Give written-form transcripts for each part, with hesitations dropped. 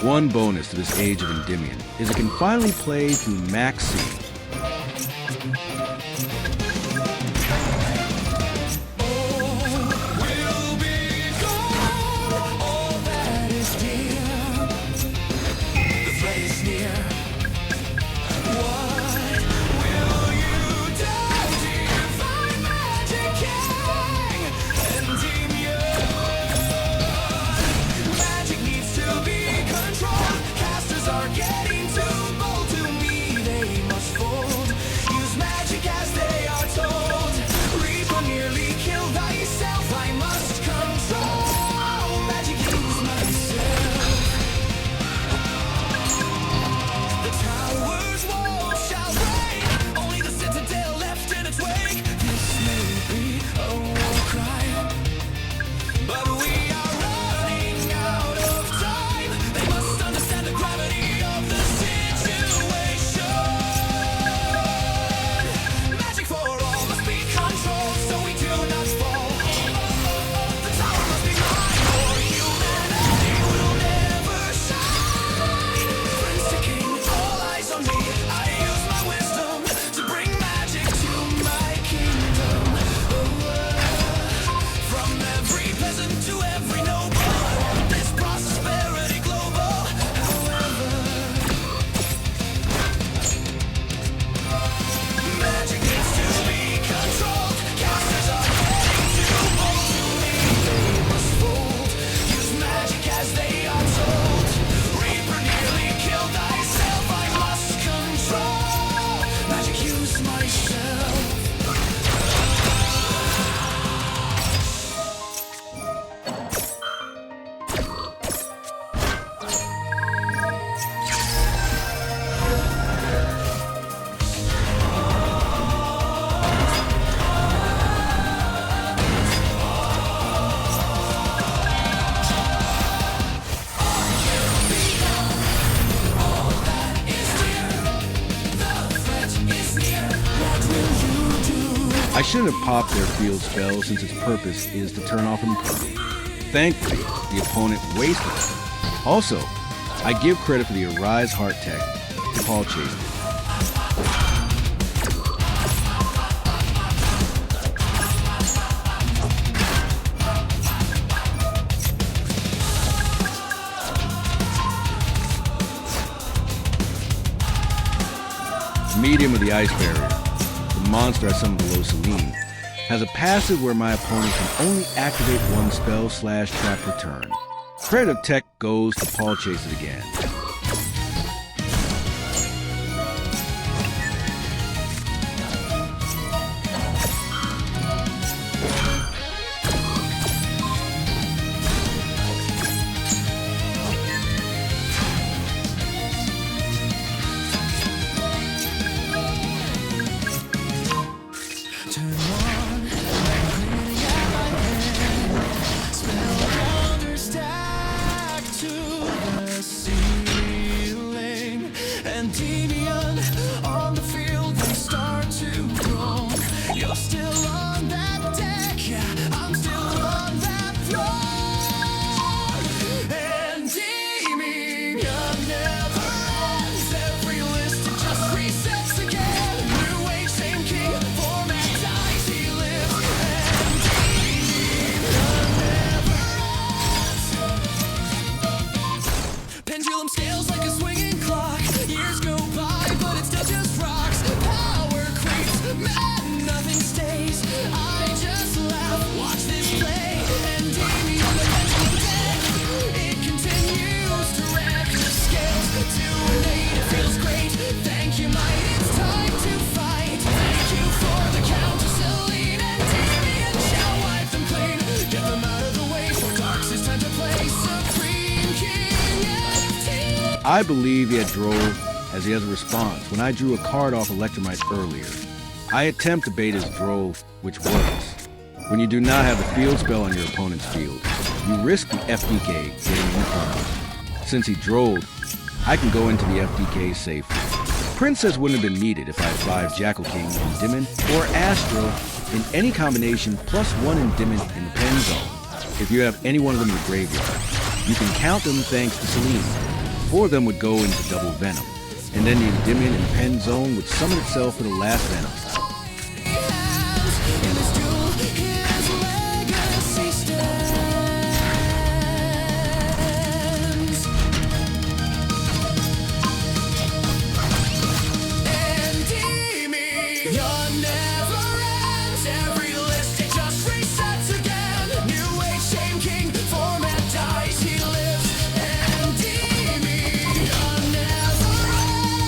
One bonus to this age of Endymion is it can finally play through Maxx. I shouldn't have popped their field spell since its purpose is to turn off impermanent. Thankfully, the opponent wasted it. Also, I give credit for the Arise Heart tech to Paul Chase. Medium of the Ice Barrier. The monster I summoned below Selene has a passive where my opponent can only activate one spell/trap per turn. Credit of tech goes to Paul Chase it again. Endymion on the field, they start to grow. You're still on that deck, I'm still on that throne. Endymion never ends. Every list it just resets again. New age, same king, format dies, he lives. Endymion never ends. Pendulum scales like a swinging clock. Years go by, but it still just rocks. Power creeps, man, nothing stays. I just laugh, watch this play. Endymion, the pendulum deck, it continues to wreck the scales. To an 8, it feels great. Thank you, might, it's time to fight. Thank you for the counter, Selene. Endymion shall wipe them clean. Get them out of the way, for Darks it's time to play Supreme King FT. I believe he had Droll as he has a response when I drew a card off Electromite earlier. I attempt to bait his Droll, which works. When you do not have a field spell on your opponent's field, you risk the FDK getting impermanent. Since he Drolled, I can go into the FDK safely. Princess wouldn't have been needed if I had 5 Jackal King Endymion or Astro in any combination +1 Endymion in the pen zone. If you have any one of them in the graveyard, you can count them thanks to Selene. 4 of them would go into double venom, and then the Endymion and Pen Zone would summon itself for the last venom. In this duel, his legacy stands. Endymion never ends. Every list it just resets again. New age shame king, format dies, he lives. Endymion never ends.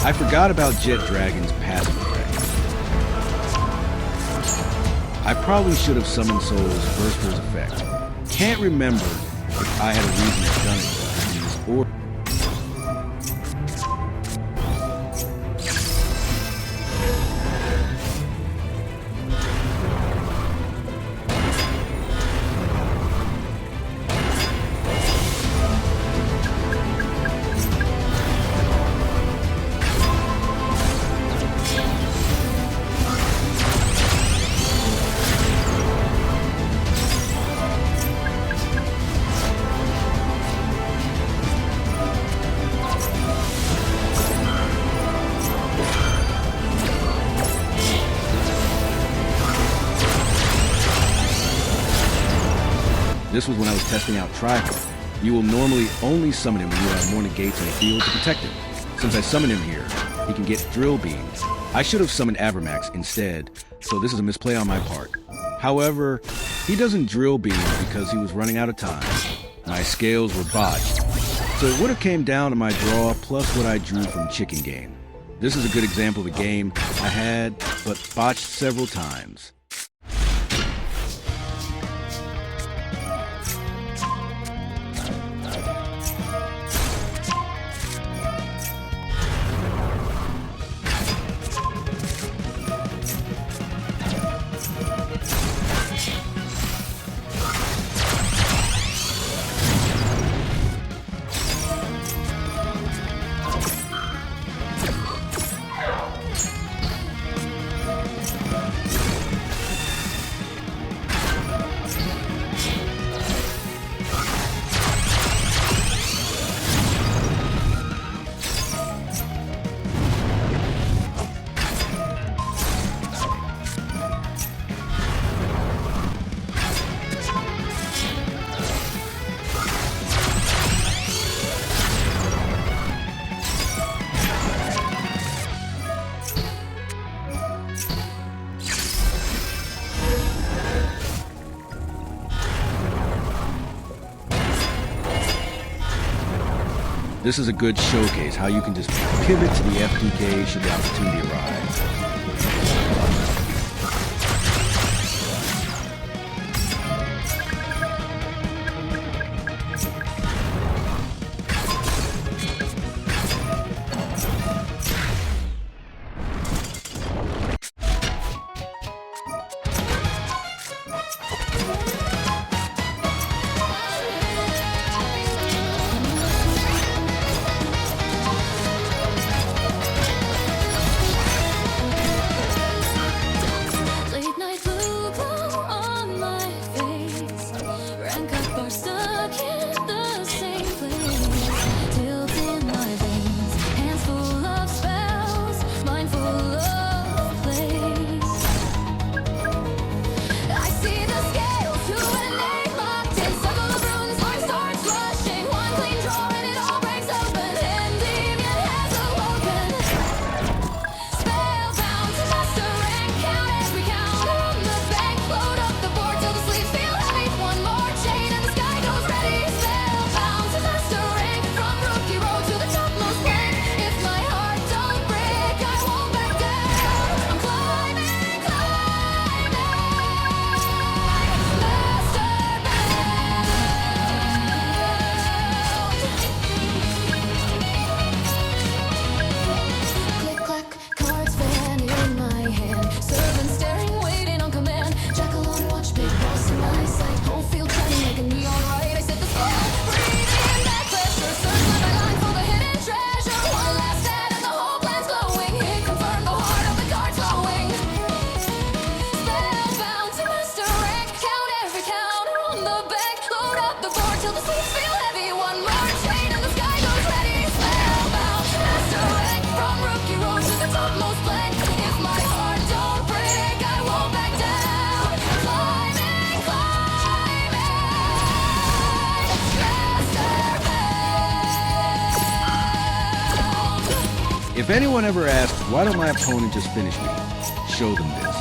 I forgot about Jet Dragon's passive effect. I probably should have summoned Souls first for his effect. Can't remember if I had a reason to have done it in this order. This was when I was testing out Trihard. You will normally only summon him when you have more negates in the field to protect him. Since I summoned him here, he can get Drill Beams. I should have summoned Azamina instead, so this is a misplay on my part. However, he doesn't Drill Beam because he was running out of time. My scales were botched, so it would have came down to my draw plus what I drew from Chicken Game. This is a good example of a game I had, but botched several times. This is a good showcase how you can just pivot to the FTK should the opportunity arise. If anyone ever asks, why don't my opponent just finish me? Show them this.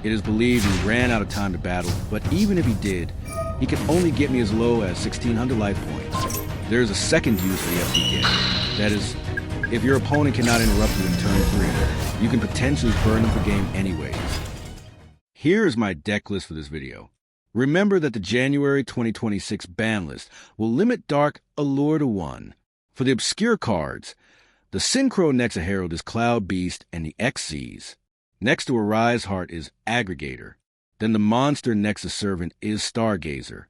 It is believed he ran out of time to battle, but even if he did, he can only get me as low as 1,600 life points. There is a second use for the FDK. That is, if your opponent cannot interrupt you in turn 3, you can potentially burn up the game anyways. Here is my deck list for this video. Remember that the January 2026 ban list will limit Dark Allure to 1. For the obscure cards, the Synchro Nexa Herald is Cloud Beast and the XCs. Next to Arise Heart is Aggregator. Then the Monster Nexus Servant is Stargazer.